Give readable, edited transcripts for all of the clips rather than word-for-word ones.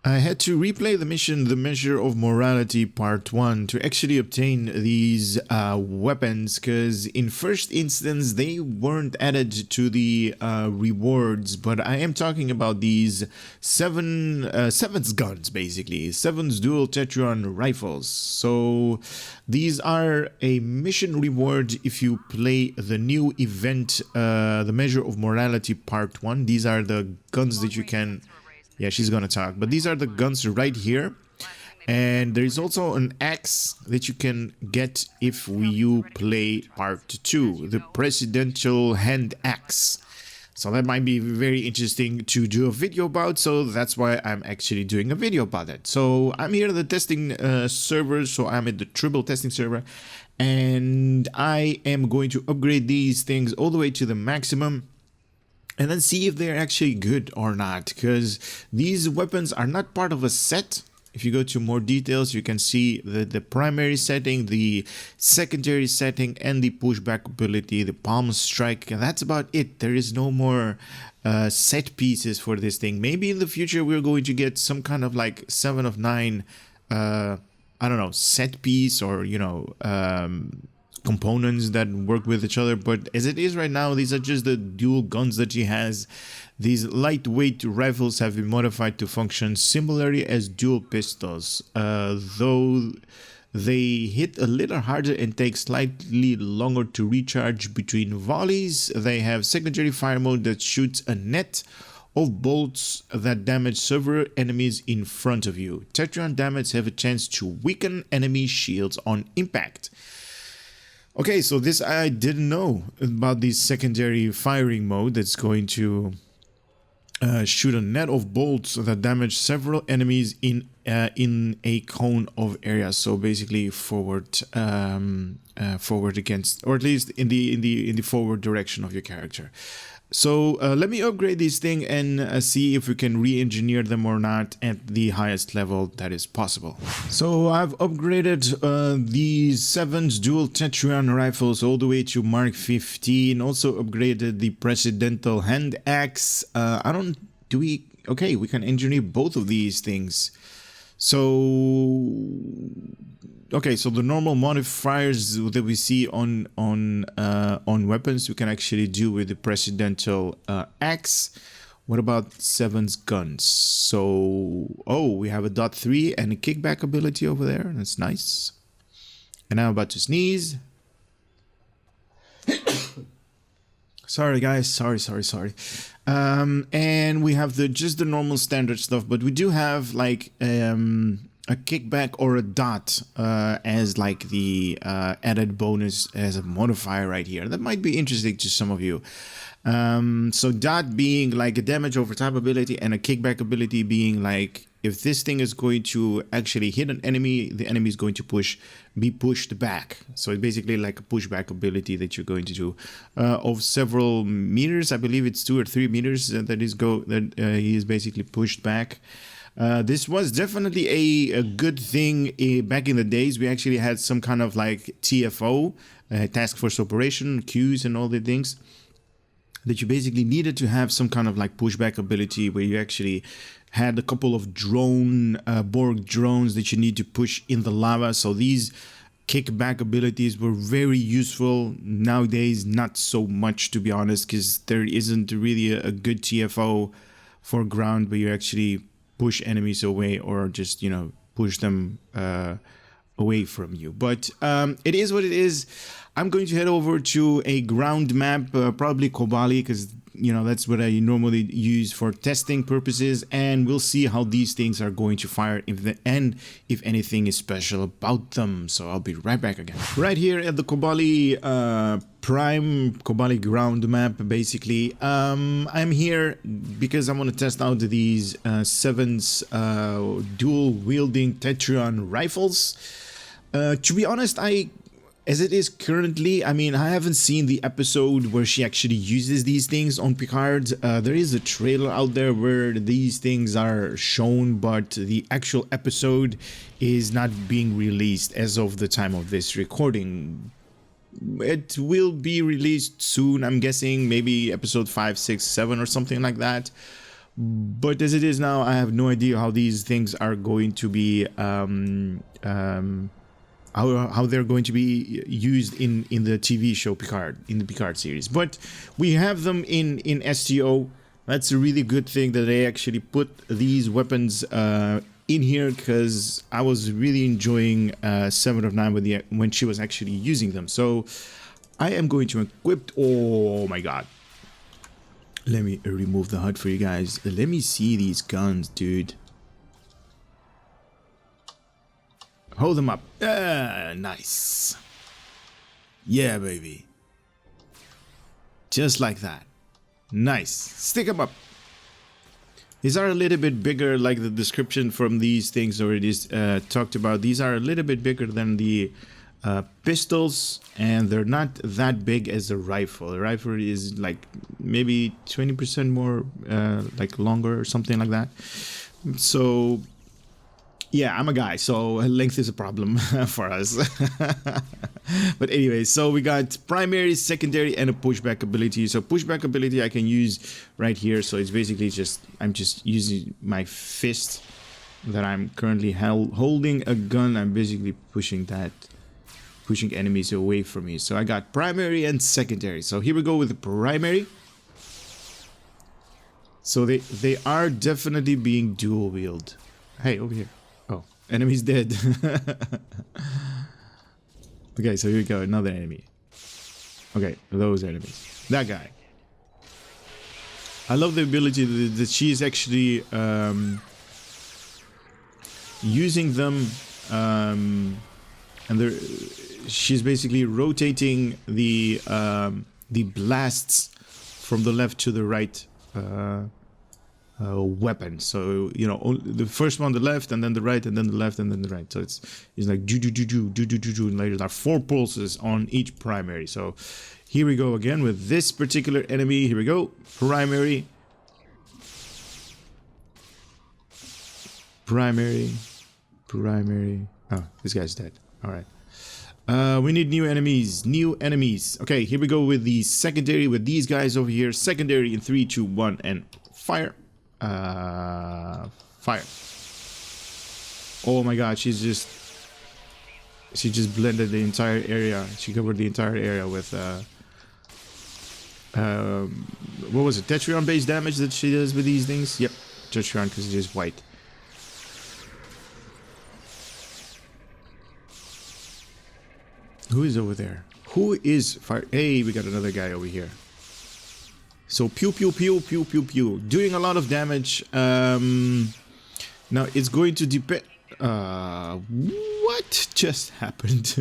I had to replay the mission The Measure of Morality Part 1 to actually obtain these weapons, because in first instance they weren't added to the rewards, but I am talking about these Seven's guns, basically, Seven's dual Tetryon rifles. So these are a mission reward if you play the new event, The Measure of Morality Part 1. These are the guns that you can... Yeah, she's gonna talk. But these are the guns right here. And there is also an axe that you can get if you play part 2, the presidential hand axe. So that might be very interesting to do a video about, so that's why I'm actually doing a video about it. So I'm here at the testing server, so I'm at the triple testing server, and I am going to upgrade these things all the way to the maximum. And then see if they're actually good or not, because these weapons are not part of a set. If you go to more details, you can see the primary setting, the secondary setting, and the pushback ability, the palm strike, and that's about it. There is no more set pieces for this thing. Maybe in the future we're going to get some kind of like 7 of 9, I don't know, set piece, or, you know, components that work with each other. But as it is right now, these are just the dual guns that she has. These lightweight rifles have been modified to function similarly as dual pistols, though they hit a little harder and take slightly longer to recharge between volleys. They have secondary fire mode that shoots a net of bolts that damage several enemies in front of you. Tetryon damage have a chance to weaken enemy shields on impact. Okay, so this I didn't know about the secondary firing mode that's going to shoot a net of bolts that damage several enemies in a cone of area. So basically forward against, or at least in the forward direction of your character. So let me upgrade this thing and see if we can re-engineer them or not at the highest level that is possible. So I've upgraded these 7's dual Tetryon rifles all the way to Mark 15. Also upgraded the presidential hand axe. Okay, we can engineer both of these things. So okay, so the normal modifiers that we see on weapons, we can actually do with the presidential axe. What about 7's guns? So, oh, we have a .3 and a kickback ability over there. That's nice. And I'm about to sneeze. Sorry guys, sorry. And we have just the normal standard stuff, but we do have like a kickback or a dot as like the added bonus as a modifier right here. That might be interesting to some of you. So dot being like a damage over time ability, and a kickback ability being like if this thing is going to actually hit an enemy, the enemy is going to be pushed back. So it's basically like a pushback ability that you're going to do of several meters. I believe it's 2 or 3 meters that he is basically pushed back. This was definitely a good thing back in the days. We actually had some kind of like TFO, task force operation, queues and all the things that you basically needed to have some kind of like pushback ability, where you actually had a couple of Borg drones that you need to push in the lava. So these kickback abilities were very useful. Nowadays, not so much, to be honest, because there isn't really a good TFO for ground where you actually push enemies away, or just, you know, push them away from you. But it is what it is. I'm going to head over to a ground map, probably Kobali, because, you know, that's what I normally use for testing purposes, and we'll see how these things are going to fire and if anything is special about them. So I'll be right back again. Right here at the Kobali Prime Kobali ground map, basically. I'm here because I want to test out these 7's dual wielding Tetryon rifles. To be honest, as it is currently, I mean, I haven't seen the episode where she actually uses these things on Picard. There is a trailer out there where these things are shown, but the actual episode is not being released as of the time of this recording. It will be released soon, I'm guessing, maybe episode 5, 6, 7 or something like that. But as it is now, I have no idea how these things are going to be how they're going to be used in the TV show Picard, in the Picard series. But we have them in STO. That's a really good thing that they actually put these weapons in here, because I was really enjoying 7 of 9 when she was actually using them. So I am going to equip. Oh my god. Let me remove the HUD for you guys. Let me see these guns, dude. Hold them up. Nice. Yeah, baby. Just like that. Nice. Stick them up. These are a little bit bigger, like the description from these things already talked about. These are a little bit bigger than the pistols, and they're not that big as a rifle. The rifle is like maybe 20% more like longer or something like that. So yeah, I'm a guy, so length is a problem for us. But anyway, so we got primary, secondary, and a pushback ability. So pushback ability I can use right here. So it's basically just, I'm just using my fist that I'm currently holding a gun. I'm basically pushing enemies away from me. So I got primary and secondary. So here we go with the primary. So they are definitely being dual wield. Hey, over here. Oh, enemy's dead. Okay, so here we go, another enemy. Okay, those enemies. That guy. I love the ability that she is actually using them, and she's basically rotating the blasts from the left to the right weapon. So you know, the first one the left, and then the right, and then the left, and then the right. So it's like do do do do do do do do, and later there are 4 pulses on each primary. So here we go again with this particular enemy. Here we go, primary, primary. Oh, this guy's dead. All right. We need new enemies. Okay, here we go with the secondary, with these guys over here. Secondary in 3, 2, 1, and fire. Fire. Oh my god, she just blended the entire area. She covered the entire area with what was it? Tetryon based damage that she does with these things? Yep, Tetryon, because it is white. Who is over there? Who is fire? Hey, we got another guy over here. So pew pew pew pew pew pew, doing a lot of damage. Now it's going to depend. What just happened?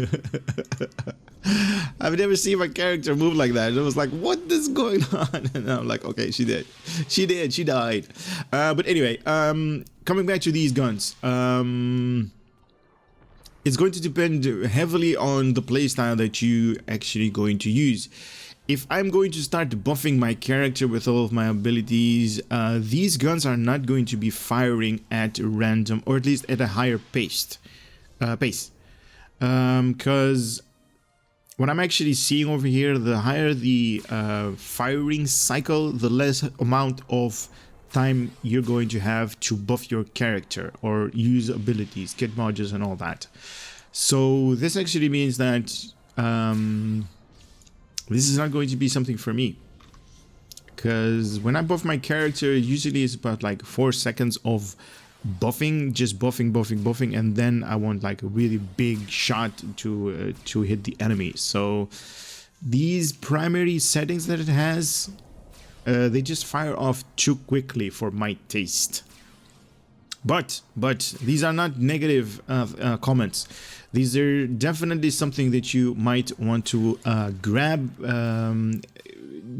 I've never seen my character move like that. It was like, what is going on? And I'm like, okay, she died. But anyway, coming back to these guns. It's going to depend heavily on the playstyle that you actually going to use. If I'm going to start buffing my character with all of my abilities, these guns are not going to be firing at random, or at least at a higher pace. Because what I'm actually seeing over here, the higher the firing cycle, the less amount of time you're going to have to buff your character or use abilities, kit modules, and all that. So this actually means that this is not going to be something for me, because when I buff my character, usually it's about like 4 seconds of buffing, just buffing, and then I want like a really big shot to hit the enemy. So these primary settings that it has, they just fire off too quickly for my taste. But these are not negative comments. These are definitely something that you might want to grab,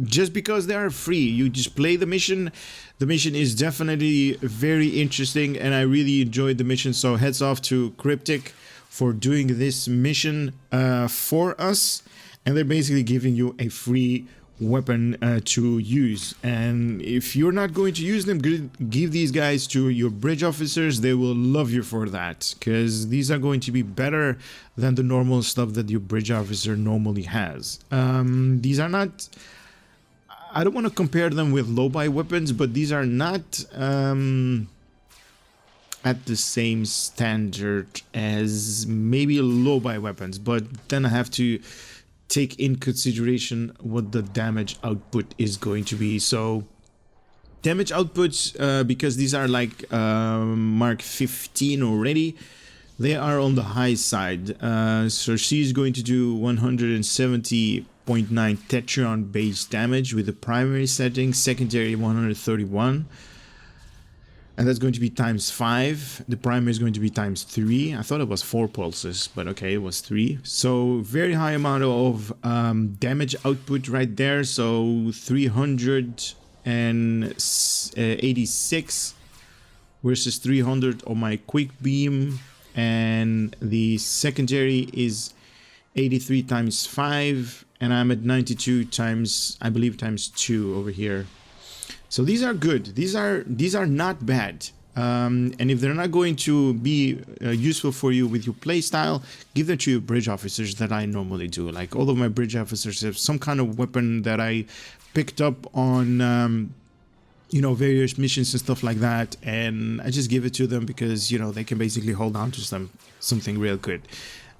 just because they are free. You just play the mission. The mission is definitely very interesting, and I really enjoyed the mission. So heads off to Cryptic for doing this mission for us. And they're basically giving you a free weapon to use, and if you're not going to use them, give these guys to your bridge officers. They will love you for that, because these are going to be better than the normal stuff that your bridge officer normally has. These are not, I don't want to compare them with low-buy weapons, but these are not at the same standard as maybe low-buy weapons. But then I have to take in consideration what the damage output is going to be. So damage outputs, because these are like Mark 15 already, they are on the high side. So she's going to do 170.9 Tetryon base damage with the primary setting, secondary 131. And that's going to be times 5. The primary is going to be times 3. I thought it was 4 pulses, but okay, it was 3. So very high amount of damage output right there. So 386 versus 300 on my quick beam. And the secondary is 83 times 5. And I'm at 92 times, I believe, times 2 over here. So these are good. These are not bad. And if they're not going to be useful for you with your playstyle, give them to your bridge officers that I normally do. Like all of my bridge officers have some kind of weapon that I picked up on, you know, various missions and stuff like that. And I just give it to them because, you know, they can basically hold on to something real good.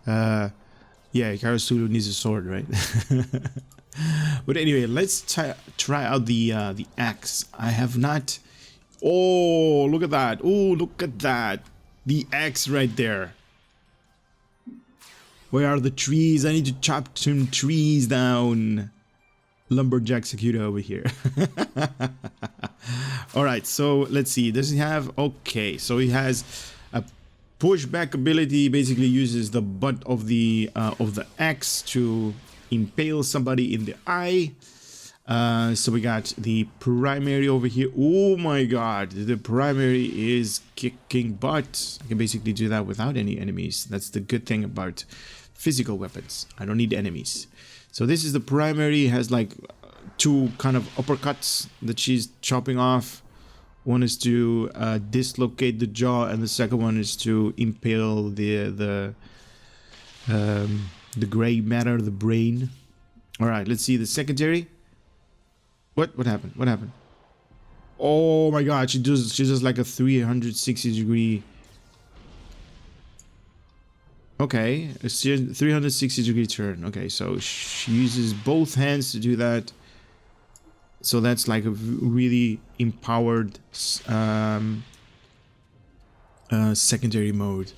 Yeah, Karasulu needs a sword, right? But anyway, let's try out the axe. I have not. Oh, look at that! Oh, look at that! The axe right there. Where are the trees? I need to chop some trees down. Lumberjack Secuda over here. All right, so let's see. Does he have? Okay, so he has a pushback ability. Basically, uses the butt of the axe to impale somebody in the eye. So we got the primary over here. Oh my god, the primary is kicking butt. I can basically do that without any enemies. That's the good thing about physical weapons. I don't need enemies. So this is the primary. It has like 2 kind of uppercuts that she's chopping off. One is to dislocate the jaw, and the second one is to impale the gray matter, the brain. All right, let's see the secondary. What happened? What happened? Oh my god, she does like a 360 degree. Okay, a 360 degree turn. Okay, so she uses both hands to do that. So that's like a really empowered secondary mode.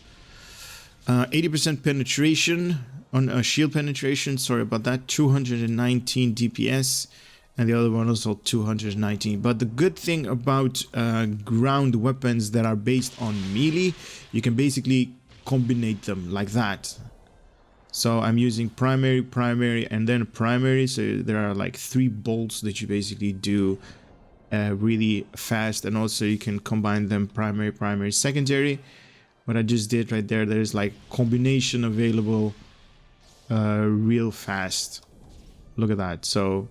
80% penetration on shield penetration. Sorry about that. 219 DPS, and the other one also 219. But the good thing about ground weapons that are based on melee, you can basically combine them like that. So I'm using primary, and then primary. So there are like 3 bolts that you basically do really fast, and also you can combine them primary, secondary. What I just did right there, there's like combination available real fast. Look at that. So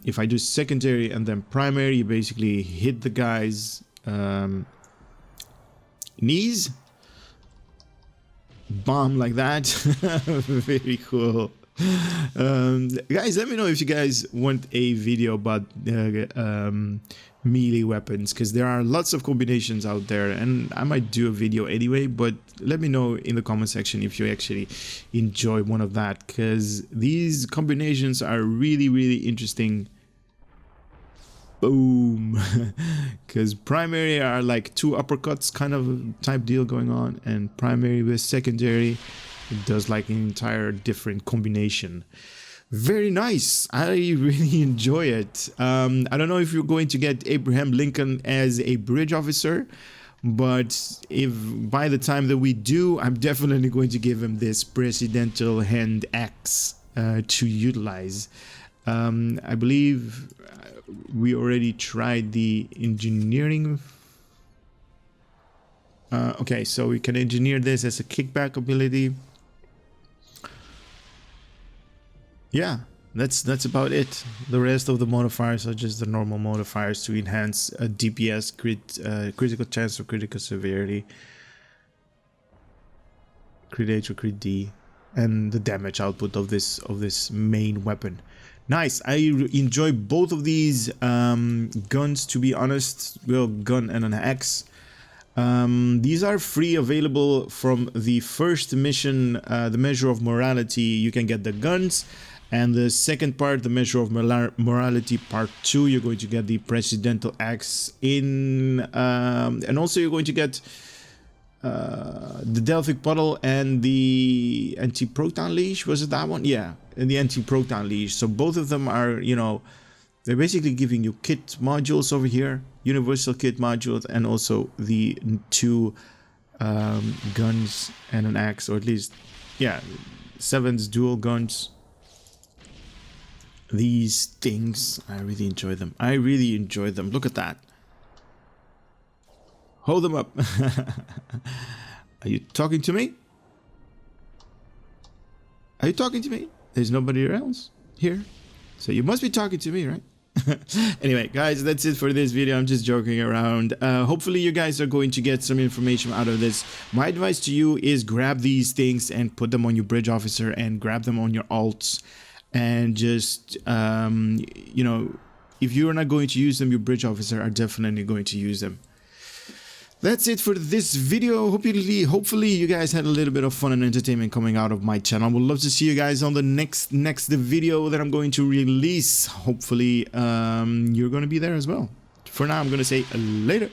if I do secondary and then primary, you basically hit the guy's knees. Bomb like that. Very cool. Guys, let me know if you guys want a video about melee weapons, because there are lots of combinations out there, and I might do a video anyway. But let me know in the comment section if you actually enjoy one of that, because these combinations are really interesting. Boom. Because primary are like 2 uppercuts kind of type deal going on, and primary with secondary, it does like an entire different combination. Very nice. I really enjoy it. I don't know if you're going to get Abraham Lincoln as a bridge officer, but if by the time that we do, I'm definitely going to give him this presidential hand axe to utilize. I believe we already tried the engineering. Okay, so we can engineer this as a kickback ability. Yeah, that's about it. The rest of the modifiers are just the normal modifiers to enhance DPS, critical chance or critical severity, crit H or crit D, and the damage output of this main weapon. Nice. I enjoy both of these guns, to be honest. Well, gun and an axe. These are free, available from the first mission, the Measure of Morality. You can get the guns, and the second part, the Measure of Morality Part 2, you're going to get the Presidential Axe in, and also you're going to get the Delphic Puddle and the Anti-Proton Leash. Was it that one? Yeah, and the Anti-Proton Leash. So both of them are, you know, they're basically giving you kit modules over here, universal kit modules, and also the two guns and an axe, or at least, yeah, 7's dual guns. These things, I really enjoy them. I really enjoy them. Look at that. Hold them up. Are you talking to me? Are you talking to me? There's nobody else here. So you must be talking to me, right? Anyway, guys, that's it for this video. I'm just joking around. Hopefully you guys are going to get some information out of this. My advice to you is grab these things and put them on your bridge officer, and grab them on your alts, and just you know, if you're not going to use them, your bridge officer are definitely going to use them. That's it for this video. Hopefully you guys had a little bit of fun and entertainment coming out of my channel. I would love to see you guys on the next video that I'm going to release. Hopefully you're going to be there as well. For now, I'm going to say later.